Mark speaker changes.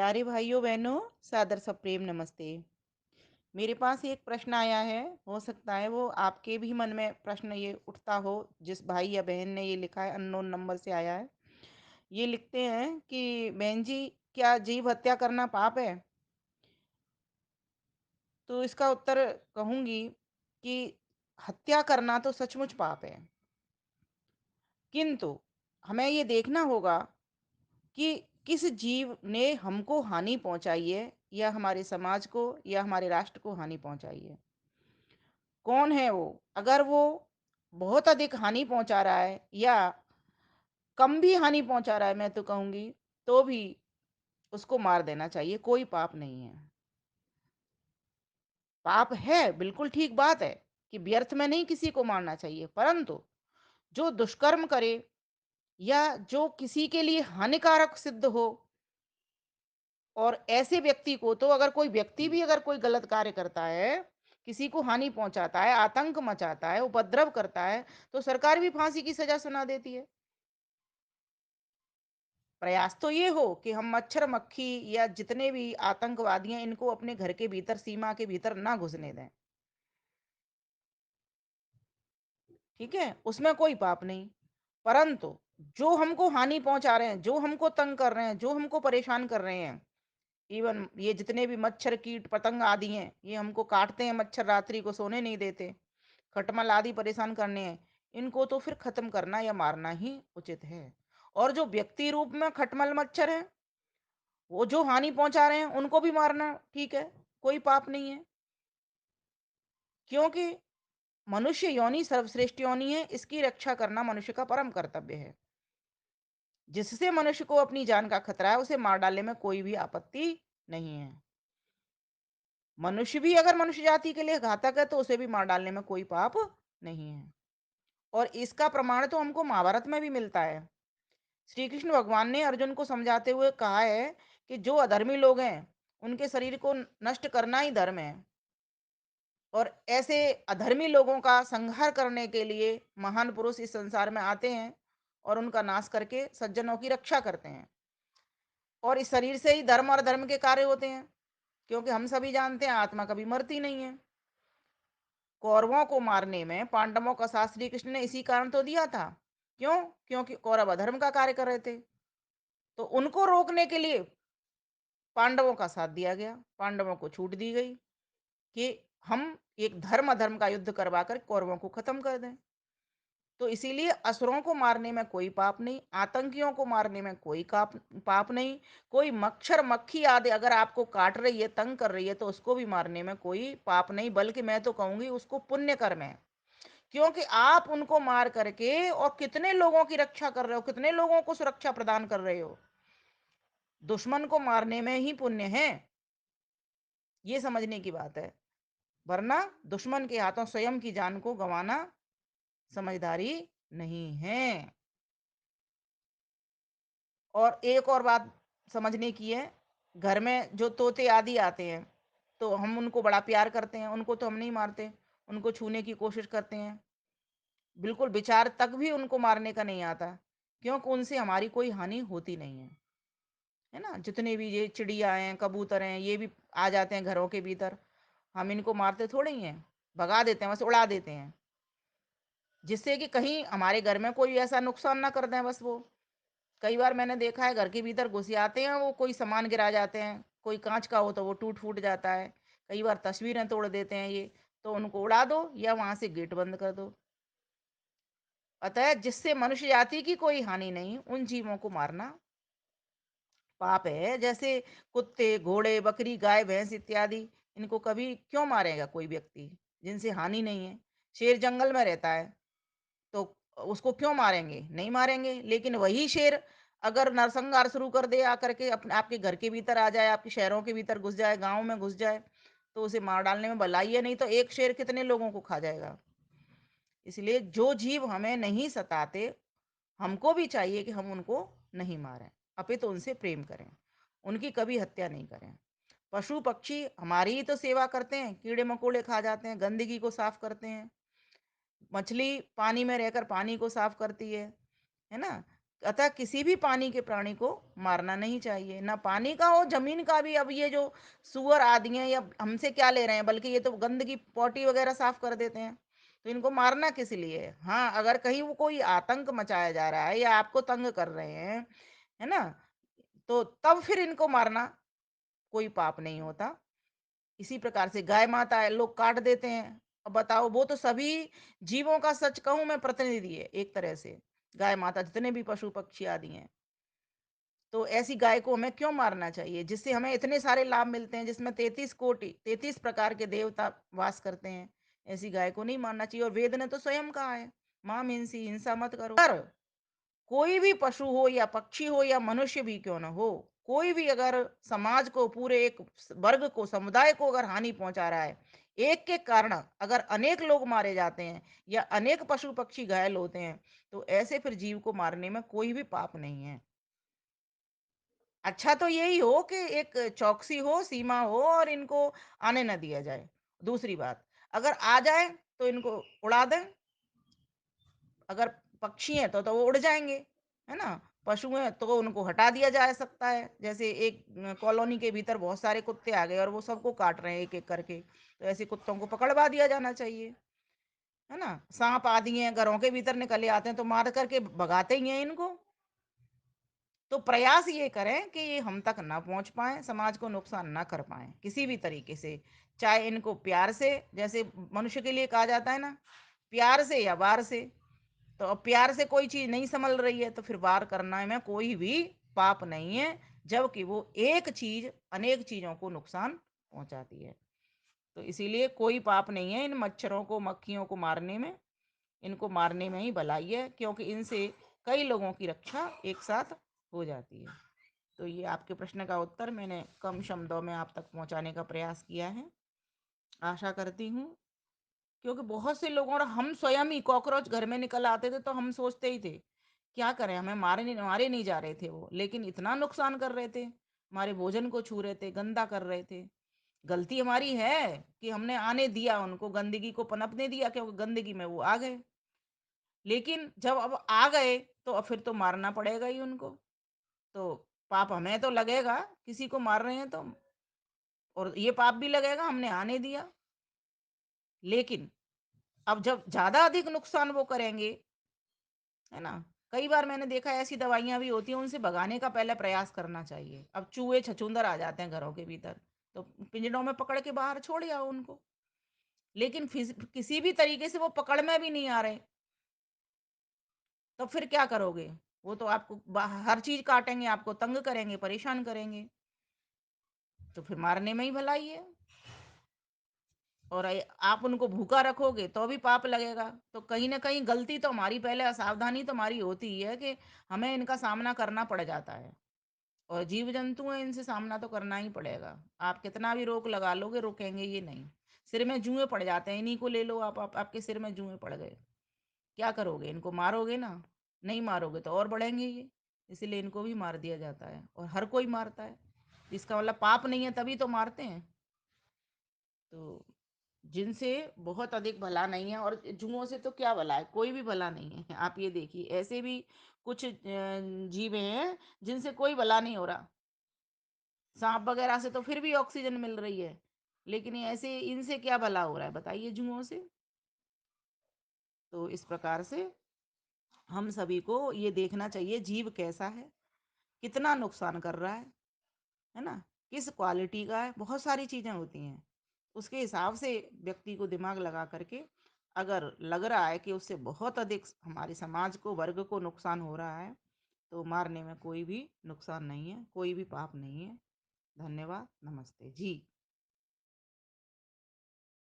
Speaker 1: प्यारे भाइयों बहनों, सादर सप्रेम नमस्ते। मेरे पास एक प्रश्न आया है। हो सकता है वो आपके भी मन में प्रश्न ये उठता हो। जिस भाई या बहन ने ये लिखा है, अननोन नंबर से आया है। ये लिखते हैं कि बहन जी, क्या जीव हत्या करना पाप है? तो इसका उत्तर कहूंगी कि हत्या करना तो सचमुच पाप है, किंतु हमें ये देखना होगा कि किस जीव ने हमको हानि पहुंचाई है, या हमारे समाज को या हमारे राष्ट्र को हानि पहुंचाई है। कौन है वो? अगर वो बहुत अधिक हानि पहुंचा रहा है या कम भी हानि पहुंचा रहा है, मैं तो कहूंगी, तो भी उसको मार देना चाहिए। कोई पाप नहीं है। पाप है, बिल्कुल ठीक बात है कि व्यर्थ में नहीं किसी को मारना चाहिए, परंतु जो दुष्कर्म करे या जो किसी के लिए हानिकारक सिद्ध हो, और ऐसे व्यक्ति को, तो अगर कोई व्यक्ति भी अगर कोई गलत कार्य करता है, किसी को हानि पहुंचाता है, आतंक मचाता है, उपद्रव करता है, तो सरकार भी फांसी की सजा सुना देती है। प्रयास तो ये हो कि हम मच्छर मक्खी या जितने भी आतंकवादी हैं, इनको अपने घर के भीतर, सीमा के भीतर ना घुसने दें। ठीक है, उसमें कोई पाप नहीं। परंतु जो हमको हानि पहुंचा रहे हैं, जो हमको तंग कर रहे हैं, जो हमको परेशान कर रहे हैं, इवन ये जितने भी मच्छर कीट पतंग आदि हैं, ये हमको काटते हैं, मच्छर रात्रि को सोने नहीं देते, खटमल आदि परेशान करने हैं, इनको तो फिर खत्म करना या मारना ही उचित है। और जो व्यक्ति रूप में खटमल मच्छर है, वो जो हानि पहुंचा रहे हैं, उनको भी मारना ठीक है, कोई पाप नहीं है। क्योंकि मनुष्य योनि सर्वश्रेष्ठ योनि है, इसकी रक्षा करना मनुष्य का परम कर्तव्य है। जिससे मनुष्य को अपनी जान का खतरा है, उसे मार डालने में कोई भी आपत्ति नहीं है। मनुष्य भी अगर मनुष्य जाति के लिए घातक है, तो उसे भी मार डालने में कोई पाप नहीं है। और इसका प्रमाण तो हमको महाभारत में भी मिलता है। श्री कृष्ण भगवान ने अर्जुन को समझाते हुए कहा है कि जो अधर्मी लोग हैं, उनके शरीर को नष्ट करना ही धर्म है। और ऐसे अधर्मी लोगों का संहार करने के लिए महान पुरुष इस संसार में आते हैं और उनका नाश करके सज्जनों की रक्षा करते हैं। और इस शरीर से ही धर्म और अधर्म के कार्य होते हैं, क्योंकि हम सभी जानते हैं आत्मा कभी मरती नहीं है। कौरवों को मारने में पांडवों का साथ श्री कृष्ण ने इसी कारण तो दिया था। क्यों? क्योंकि कौरव अधर्म का कार्य कर रहे थे, तो उनको रोकने के लिए पांडवों का साथ दिया गया, पांडवों को छूट दी गई कि हम एक धर्म अधर्म का युद्ध करवा कर कौरवों को खत्म कर दें। तो इसीलिए असुरों को मारने में कोई पाप नहीं, आतंकियों को मारने में कोई पाप नहीं। कोई मच्छर मक्खी आदि अगर आपको काट रही है, तंग कर रही है, तो उसको भी मारने में कोई पाप नहीं, बल्कि मैं तो कहूंगी उसको पुण्य कर्म है। क्योंकि आप उनको मार करके और कितने लोगों की रक्षा कर रहे हो, कितने लोगों को सुरक्षा प्रदान कर रहे हो। दुश्मन को मारने में ही पुण्य है, ये समझने की बात है। वरना दुश्मन के हाथों स्वयं की जान को गंवाना समझदारी नहीं है। और एक और बात समझने की है। घर में जो तोते आदि आते हैं, तो हम उनको बड़ा प्यार करते हैं, उनको तो हम नहीं मारते, उनको छूने की कोशिश करते हैं। बिल्कुल विचार तक भी उनको मारने का नहीं आता, क्योंकि उनसे हमारी कोई हानि होती नहीं है। है ना? जितने भी ये चिड़िया हैं, कबूतर हैं, ये भी आ जाते हैं घरों के भीतर। हम इनको मारते थोड़े ही हैं, भगा देते हैं, बस उड़ा देते हैं, जिससे कि कहीं हमारे घर में कोई ऐसा नुकसान ना कर दें बस वो। कई बार मैंने देखा है घर के भीतर घुस आते हैं, वो कोई सामान गिरा जाते हैं, कोई कांच का हो तो वो टूट फूट जाता है। कई बार तस्वीरें तोड़ देते हैं ये। तो उनको उड़ा दो या वहां से गेट बंद कर दो। अतः जिससे मनुष्य जाति की कोई हानि नहीं, उन जीवों को मारना पाप है। जैसे कुत्ते, घोड़े, बकरी, गाय, भैंस इत्यादि, इनको कभी क्यों मारेगा कोई व्यक्ति जिनसे हानि नहीं है? शेर जंगल में रहता है, तो उसको क्यों मारेंगे? नहीं मारेंगे। लेकिन वही शेर अगर नरसंहार शुरू कर दे, आकर के अपने आपके घर के भीतर आ जाए, आपके शहरों के भीतर घुस जाए, गांव में घुस जाए, तो उसे मार डालने में भलाई है। नहीं तो एक शेर कितने लोगों को खा जाएगा। इसलिए जो जीव हमें नहीं सताते, हमको भी चाहिए कि हम उनको नहीं मारें, अपितु उनसे प्रेम करें, उनकी कभी हत्या नहीं करें। पशु पक्षी हमारी ही तो सेवा करते हैं, कीड़े मकोड़े खा जाते हैं, गंदगी को साफ करते हैं। मछली पानी में रहकर पानी को साफ करती है ना? अतः किसी भी पानी के प्राणी को मारना नहीं चाहिए, ना पानी का हो, जमीन का भी। अब ये जो सुअर आदि हैं, या हमसे क्या ले रहे हैं, बल्कि ये तो गंदगी पॉटी वगैरह साफ कर देते हैं, तो इनको मारना किस लिए है? हाँ, अगर कहीं वो कोई आतंक मचाया जा रहा है या आपको तंग कर रहे हैं, है ना, तो तब फिर इनको मारना कोई पाप नहीं होता। इसी प्रकार से गाय माता है, लोग काट देते हैं। अब बताओ, वो तो सभी जीवों का, सच कहूं मैं, प्रतिनिधि है एक तरह से। गाय माता जितने भी पशु पक्षी आदि हैं, तो ऐसी गाय को हमें क्यों मारना चाहिए, जिससे हमें इतने सारे लाभ मिलते हैं, जिसमें 33 कोटि 33 प्रकार के देवता वास करते हैं। ऐसी गाय को नहीं मारना चाहिए। और वेद ने तो स्वयं कहा है, मां हिंसी, हिंसा मत करो। पर कोई भी पशु हो या पक्षी हो या मनुष्य भी क्यों ना हो, कोई भी अगर समाज को, पूरे एक वर्ग को, समुदाय को अगर हानि पहुंचा रहा है, एक के कारण अगर अनेक लोग मारे जाते हैं या अनेक पशु पक्षी घायल होते हैं, तो ऐसे फिर जीव को मारने में कोई भी पाप नहीं है। अच्छा तो यही हो कि एक चौकसी हो, सीमा हो, और इनको आने ना दिया जाए। दूसरी बात, अगर आ जाए तो इनको उड़ा दें। अगर पक्षी हैं तो वो उड़ जाएंगे, है ना। पशु हैं तो उनको हटा दिया जा सकता है। जैसे एक कॉलोनी के भीतर बहुत सारे कुत्ते आ गए और वो सबको काट रहे हैं एक एक करके, तो ऐसे कुत्तों को पकड़वा दिया जाना चाहिए, है ना। सांप आदि हैं, घरों के भीतर निकले आते हैं, तो मार करके भगाते ही हैं इनको। तो प्रयास ये करें कि ये हम तक ना पहुंच पाए, समाज को नुकसान ना कर पाए किसी भी तरीके से। चाहे इनको प्यार से, जैसे मनुष्य के लिए कहा जाता है ना, प्यार से या वार से। तो अब प्यार से कोई चीज नहीं संभल रही है, तो फिर वार करना में कोई भी पाप नहीं है, जबकि वो एक चीज अनेक चीजों को नुकसान पहुंचाती है। तो इसीलिए कोई पाप नहीं है इन मच्छरों को, मक्खियों को मारने में। इनको मारने में ही भलाई है, क्योंकि इनसे कई लोगों की रक्षा एक साथ हो जाती है। तो ये आपके प्रश्न का उत्तर मैंने कम शब्दों में आप तक पहुंचाने का प्रयास किया है, आशा करती हूँ। क्योंकि बहुत से लोगों, और हम स्वयं ही, कॉकरोच घर में निकल आते थे तो हम सोचते ही थे क्या करें, हमें मारे नहीं जा रहे थे वो, लेकिन इतना नुकसान कर रहे थे, हमारे भोजन को छू रहे थे, गंदा कर रहे थे। गलती हमारी है कि हमने आने दिया, उनको गंदगी को पनपने दिया, क्योंकि गंदगी में वो आ गए। लेकिन जब अब आ गए तो अब फिर तो मारना पड़ेगा ही उनको। तो पाप हमें तो लगेगा, किसी को मार रहे हैं तो, और ये पाप भी लगेगा हमने आने दिया। लेकिन अब जब ज्यादा अधिक नुकसान वो करेंगे, है ना, कई बार मैंने देखा है ऐसी दवाइयां भी होती हैं, उनसे भगाने का पहले प्रयास करना चाहिए। अब चूहे छछूंदर आ जाते हैं घरों के भीतर, तो पिंजड़ों में पकड़ के बाहर छोड़ आओ उनको। लेकिन किसी भी तरीके से वो पकड़ में भी नहीं आ रहे, तो फिर क्या करोगे? वो तो आपको हर चीज काटेंगे, आपको तंग करेंगे, परेशान करेंगे, तो फिर मारने में ही भलाई है। और आप उनको भूखा रखोगे तो भी पाप लगेगा। तो कहीं ना कहीं गलती तो हमारी, पहले असावधानी तो हमारी होती ही है कि हमें इनका सामना करना पड़ जाता है। और जीव जंतु हैं, इनसे सामना तो करना ही पड़ेगा। आप कितना भी रोक लगा लोगे, रुकेंगे ये नहीं। सिर में जुएं पड़ जाते हैं, इन्हीं को ले लो आप, आपके सिर में जुएं पड़ गए, क्या करोगे? इनको मारोगे ना? नहीं मारोगे तो और बढ़ेंगे ये। इसीलिए इनको भी मार दिया जाता है, और हर कोई मारता है। इसका मतलब पाप नहीं है तभी तो मारते हैं। तो जिनसे बहुत अधिक भला नहीं है, और जुओं से तो क्या भला है, कोई भी भला नहीं है। आप ये देखिए, ऐसे भी कुछ जीव हैं जिनसे कोई भला नहीं हो रहा। सांप वगैरह से तो फिर भी ऑक्सीजन मिल रही है, लेकिन ये ऐसे, इनसे क्या भला हो रहा है बताइए, जुओं से। तो इस प्रकार से हम सभी को ये देखना चाहिए जीव कैसा है, कितना नुकसान कर रहा है ना, किस क्वालिटी का है। बहुत सारी चीजें होती हैं, उसके हिसाब से व्यक्ति को दिमाग लगा करके, अगर लग रहा है कि उससे बहुत अधिक हमारे समाज को, वर्ग को नुकसान हो रहा है, तो मारने में कोई भी नुकसान नहीं है, कोई भी पाप नहीं है। धन्यवाद, नमस्ते जी।